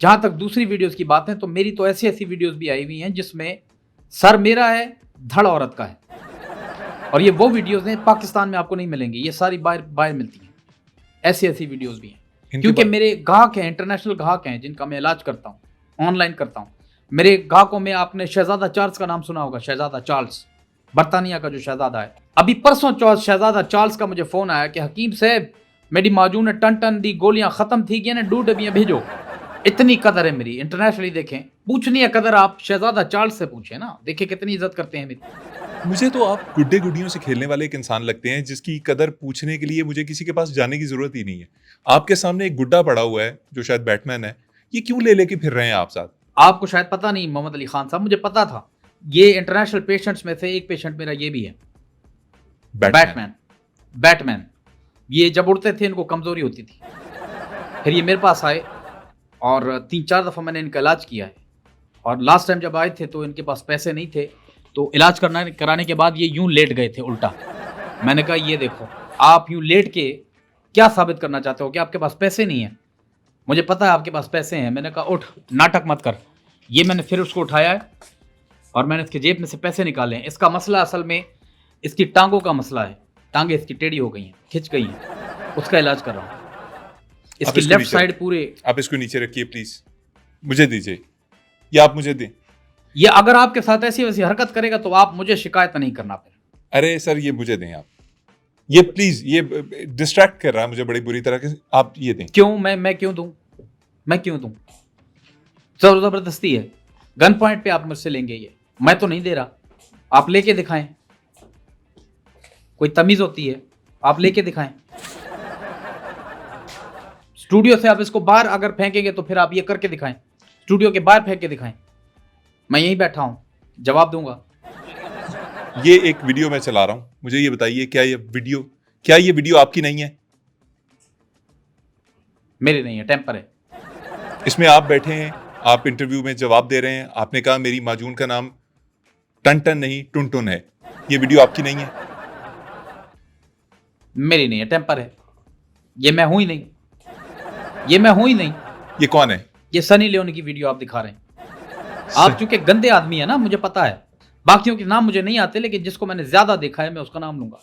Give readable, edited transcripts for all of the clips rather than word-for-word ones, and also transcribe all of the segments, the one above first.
जहां तक दूसरी वीडियोस की बात है तो मेरी तो ऐसी ऐसी वीडियोस भी आई हुई हैं जिसमें सर मेरा है, धड़ औरत का है। और ये वो वीडियोस हैं पाकिस्तान में आपको नहीं मिलेंगी, ये सारी बाहर बाहर मिलती हैं। ऐसी ऐसी वीडियोस भी हैं इनके क्योंकि बाद मेरे ग्राहक हैं, इंटरनेशनल ग्राहक हैं जिनका मैं इलाज करता हूँ, ऑनलाइन करता हूँ। मेरे ग्राहकों में आपने शहजादा चार्ल्स का नाम सुना होगा, शहजादा चार्ल्स, बर्तानिया का जो शहजादा है। अभी परसों चौथ शहजादा चार्ल्स का मुझे फोन आया कि हकीम साहब मेरी माजू ने टन टन दी गोलियां खत्म थी गई ने 2 डबियां भेजो। इतनी कदर है मेरी, इंटरनेशनली देखें, पूछनी है कदर आप शहजादा चार्ल्स से पूछे ना, देखिए कितनी इज्जत करते हैं मेरी। मुझे तो आप गुड्डे गुड्डियों से खेलने वाले एक इंसान लगते हैं जिसकी कदर पूछने के लिए मुझे किसी के पास जाने की जरूरत ही नहीं है। आपके सामने एक गुड्डा पड़ा हुआ है जो शायद बैटमैन है, ये क्यों ले लेके फिर रहे हैं आप साथ? आपको शायद पता नहीं मोहम्मद अली खान साहब, मुझे पता था। ये इंटरनेशनल पेशेंट्स में से एक पेशेंट मेरा ये भी है, बैटमैन। बैटमैन। बैटमैन ये जब उड़ते थे इनको कमजोरी होती थी, फिर ये मेरे पास आए और 3-4 दफ़ा मैंने इनका इलाज किया है। और लास्ट टाइम जब आए थे तो इनके पास पैसे नहीं थे, तो इलाज कराने के बाद ये यूं लेट गए थे उल्टा। मैंने कहा ये देखो, आप यूं लेट के क्या साबित करना चाहते हो कि आपके पास पैसे नहीं है? मुझे पता है आपके पास पैसे हैं। मैंने कहा उठ, नाटक मत कर। ये मैंने फिर उसको उठाया है और मैंने इसके जेब में से पैसे निकाले हैं। इसका मसला असल में इसकी टांगों का मसला है, टांगे इसकी टेढ़ी हो गई हैं, खिंच गई हैं, उसका इलाज कर रहा हूँ। आप इसकी इसको लेफ्ट नीचे साइड पूरे, आप इसको नीचे रखिए प्लीज, मुझे दीजिए, या आप मुझे दें। ये अगर आपके साथ ऐसी वैसी हरकत करेगा तो आप मुझे शिकायत नहीं करना फिर। अरे सर ये मुझे दें आप, ये प्लीज, ये डिस्ट्रैक्ट कर रहा है मुझे बड़ी बुरी तरह के, आप ये दें। क्यों? मैं क्यों दूं? मैं क्यों दूं? जबरदस्ती है, गन पॉइंट पे आप मुझसे लेंगे ये, मैं तो नहीं दे रहा। आप लेके दिखाएं, कोई तमीज होती है, आप लेके दिखाएं। स्टूडियो से आप इसको बाहर अगर फेंकेंगे तो फिर आप ये करके दिखाएं, स्टूडियो के बाहर फेंक के दिखाएं। मैं यहीं बैठा हूं, जवाब दूंगा। ये एक वीडियो मैं चला रहा हूं, मुझे ये बताइए क्या ये वीडियो आपकी नहीं है? मेरे नहीं है, टेम्पर है। इसमें आप बैठे हैं, आप इंटरव्यू में जवाब दे रहे हैं, आपने कहा मेरी माजून का नाम टन टन नहीं टुन टुन है, ये वीडियो आपकी नहीं है? मेरी नहीं है, टेम्पर है। ये मैं हूं ही नहीं, ये मैं हूं ही नहीं। ये कौन है? ये सनी लियोनी की वीडियो आप दिखा रहे हैं। आप चूंकि गंदे आदमी है ना, मुझे पता है। बाकियों के नाम मुझे नहीं आते, लेकिन जिसको मैंने ज्यादा देखा है मैं उसका नाम लूंगा।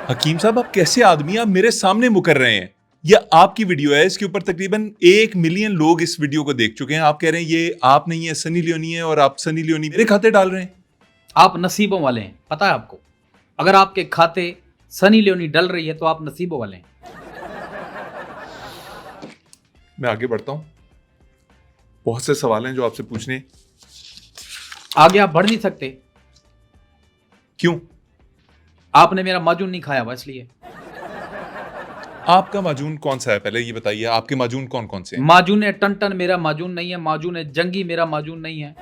हकीम साहब आप कैसे आदमी, आप मेरे सामने मुकर रहे हैं। ये आपकी वीडियो है, इसके ऊपर तकरीबन 1 मिलियन लोग इस वीडियो को देख चुके हैं, आप कह रहे हैं ये आप नहीं है, सनी लियोनी है, और आप सनी लियोनी मेरे खाते डाल रहे हैं। आप नसीबों वाले हैं, पता है आपको। अगर आपके खाते सनी लियोनी डल रही है तो आप नसीबों वाले हैं। मैं आगे बढ़ता हूं, बहुत से सवाल हैं जो आपसे पूछने। आगे आप बढ़ नहीं सकते, क्यों? आपने मेरा माजून नहीं खाया हुआ इसलिए। आपका माजून कौन सा है पहले ये बताइए, आपके माजून कौन कौन से हैं? माजून है टन टन, मेरा माजून नहीं है। माजून है जंगी, मेरा माजून नहीं है।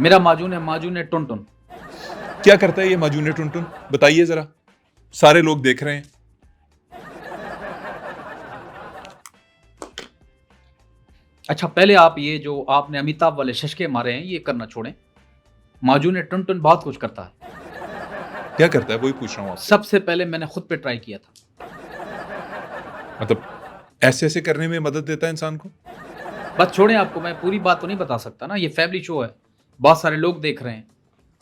मेरा माजून है टुन टुन। क्या करता है ये माजून टुन टुन, बताइए जरा, सारे लोग देख रहे हैं। अच्छा पहले आप ये जो आपने अमिताभ वाले शशके मारे हैं ये करना छोड़ें। माजून टुन टुन बहुत कुछ करता है। क्या करता है वही पूछ रहा हूं आपसे। सबसे पहले मैंने खुद पे ट्राई किया था। मतलब ऐसे ऐसे करने में मदद देता है इंसान को? बस छोड़ें, आपको मैं पूरी बात तो नहीं बता सकता ना, ये फैमिली शो है, बहुत सारे लोग देख रहे हैं।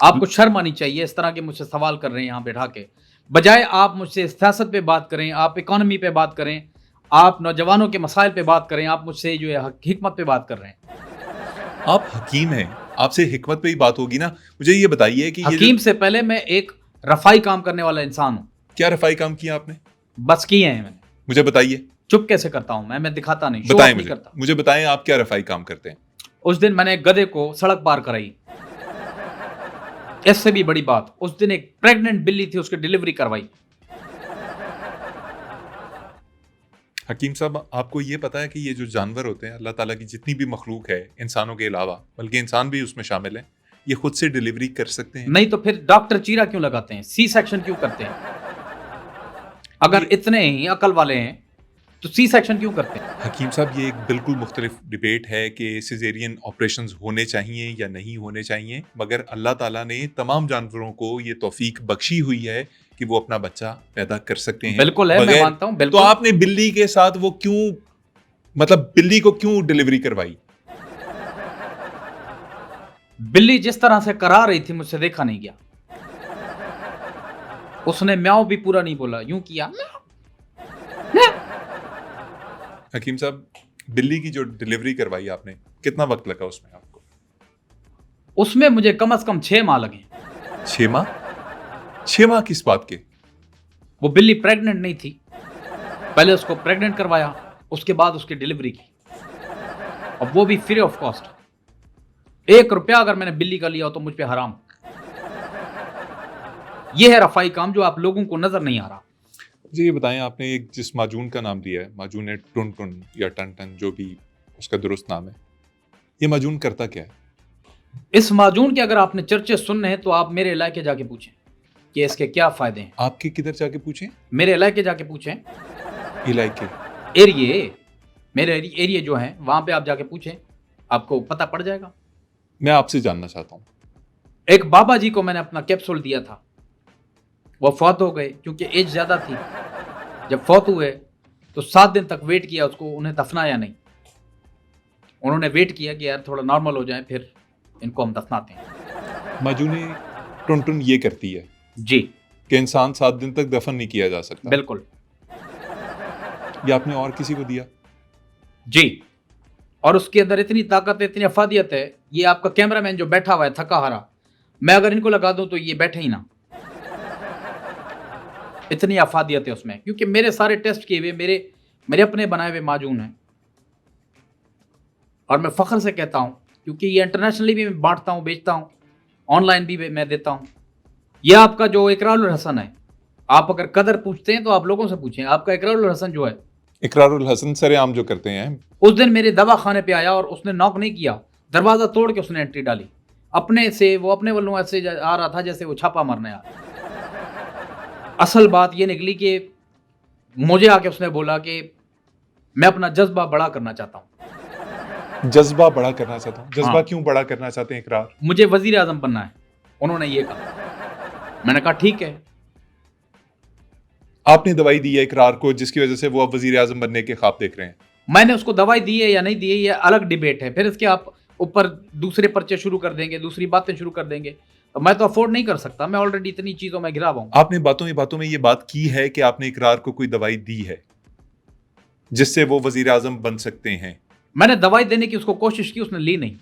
आपको शर्म आनी चाहिए, इस तरह के मुझसे सवाल कर रहे हैं यहाँ बैठा के। बजाय आप मुझसे सियासत पे बात करें, आप इकोनॉमी पे बात करें, आप नौजवानों के मसाइल पे बात करें, आप मुझसे जो है हिकमत पे बात कर रहे हैं। आप हकीम हैं, आपसे हिकमत पे ही बात होगी ना। मुझे ये बताइए कि हकीम से पहले मैं एक रफाई काम करने वाला इंसान हूँ। क्या रफाई काम किया आपने? बस किए हैं मैंने। मुझे बताइए। चुप कैसे करता हूँ मैं दिखाता नहीं, शो ऑफ बताएं नहीं करता। मुझे बताएं आप क्या रफाई काम करते हैं। उस दिन मैंने एक गधे को सड़क पार कराई। इससे भी बड़ी बात, उस दिन एक प्रेग्नेंट बिल्ली थी, उसकी डिलीवरी करवाई। हकीम साहब आपको ये पता है कि ये जो जानवर होते हैं, अल्लाह ताला की जितनी भी मखलूक है इंसानों के अलावा, बल्कि इंसान भी उसमें शामिल है, ये खुद से डिलीवरी कर सकते हैं? नहीं तो फिर डॉक्टर चीरा क्यों लगाते हैं, सी सेक्शन क्यों करते हैं? अगर इतने ही अकल वाले हैं तो सी सेक्शन क्यों करते हैं? हकीम साहब ये एक बिल्कुल मुख्तलिफ डिबेट है कि सिजेरियन ऑपरेशंस होने चाहिए या नहीं होने चाहिए, मगर अल्लाह ताला ने तमाम जानवरों को ये तौफीक बख्शी हुई है कि वो अपना बच्चा पैदा कर सकते हैं। बिल्कुल है, मैं मानता हूं, तो बिल्कुल। आपने बिल्ली के साथ वो क्यों मतलब बिल्ली को क्यों डिलीवरी करवाई? बिल्ली जिस तरह से करा रही थी मुझसे देखा नहीं गया। उसने म्याऊं भी पूरा नहीं बोला, यूं किया हकीम साहब, बिल्ली की जो डिलीवरी करवाई आपने, कितना वक्त लगा उसमें आपको? उसमें मुझे कम से कम 6 माह लगे। 6 माह? 6 माह किस बात के? वो बिल्ली प्रेग्नेंट नहीं थी, पहले उसको प्रेग्नेंट करवाया, उसके बाद उसकी डिलीवरी की, और वो भी फ्री ऑफ कॉस्ट। 1 रुपया अगर मैंने बिल्ली का लिया हो तो मुझ पे हराम। ये है रफाई काम जो आप लोगों को नजर नहीं आ रहा। जी, ये बताएं, आपने एक जिस माजून का नाम दिया है, माजून है टुन टुन या टन टन, जो भी उसका दुरुस्त नाम है, ये माजून करता क्या है? इस माजून के अगर आपने चर्चे सुनने हैं तो आप मेरे इलाके जाके पूछें कि इसके क्या फायदे हैं। आपके किधर जाके पूछें? मेरे इलाके जाके पूछें, इलाके? एरिए, मेरे एरिया जो है वहां पे आप जाके पूछें, आपको पता पड़ जाएगा। मैं आपसे जानना चाहता हूँ। एक बाबा जी को मैंने अपना कैप्सूल दिया था, वो फौत हो गए क्योंकि एज ज्यादा थी। जब फौत हुए तो 7 दिन तक वेट किया उसको, उन्हें दफनाया नहीं। उन्होंने वेट किया कि यार थोड़ा नॉर्मल हो जाए फिर इनको हम दफनाते हैं। माजून टुन टुन ये करती है जी कि इंसान 7 दिन तक दफन नहीं किया जा सकता। बिल्कुल। ये आपने और किसी को दिया? जी, और उसके अंदर इतनी ताकत है, इतनी अफादियत है। ये आपका कैमरामैन जो बैठा हुआ है थका हारा, मैं अगर इनको लगा दूं तो ये बैठे ही ना। इतनी अफादियत है उसमें, क्योंकि मेरे सारे टेस्ट किए हुए मेरे अपने बनाए हुए माजून हैं। और मैं फख्र से कहता हूं, क्योंकि ये इंटरनेशनली भी मैं बांटता हूं, बेचता हूं, ऑनलाइन भी मैं देता हूं। यह आपका जो इकरारुल हसन है, आप अगर कदर पूछते हैं तो आप लोगों से पूछें। आपका इकरारुल हसन जो है, इकरारुल हसन सरेआम जो करते हैं, उस दिन मेरे दवा खाने पे आया और उसने नॉक नहीं किया, दरवाजा तोड़ के उसने एंट्री डाली अपने से। वो अपने वालों ऐसे आ रहा था जैसे वो छापा मारने आ रहा। असल बात ये निकली कि मुझे आके उसने बोला कि मैं अपना जज्बा बड़ा करना चाहता हूं। जज्बा बड़ा करना चाहता हूँ। जज्बा हाँ। क्यों बड़ा करना चाहते हैं इकरार? मुझे वजीर आजम बनना है, उन्होंने ये कहा। मैंने कहा ठीक है। आपने दवाई दी है इकरार को, जिसकी वजह से वो अब वजीर आजम बनने के ख्वाब देख रहे हैं। मैंने उसको दवाई दी है या नहीं दी है, ये अलग डिबेट है। फिर इसके आप ऊपर दूसरे पर्चे शुरू कर देंगे, दूसरी बातें शुरू कर देंगे, तो मैं तो अफोर्ड नहीं कर सकता। मैं ऑलरेडी इतनी चीजों में घिरा हुआ हूं। आपने बातों में ये बात की है कि आपने इकरार को कोई दवाई दी है जिससे वो वजीर आजम बन सकते हैं? मैंने दवाई देने की उसको कोशिश की, उसने ली नहीं।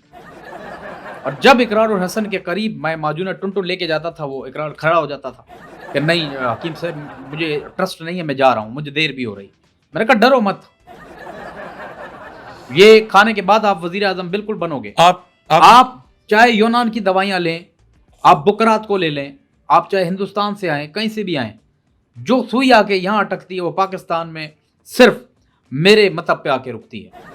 और जब इकरार और हसन के करीब मैं माजूना टुन लेके जाता था, वो इकरार खड़ा हो जाता था कि नहीं हकीम साहब मुझे ट्रस्ट नहीं है, मैं जा रहा हूं, मुझे देर भी हो रही। मैंने कहा डरो मत, ये खाने के बाद आप वजीर आजम बिल्कुल बनोगे। आप चाहे यूनान की दवाइयां लें, आप बुकरात को ले लें, आप चाहे हिंदुस्तान से आए, कहीं से भी आए, जो सुई आके यहां अटकती है वो पाकिस्तान में सिर्फ मेरे मतलब पे आके रुकती है।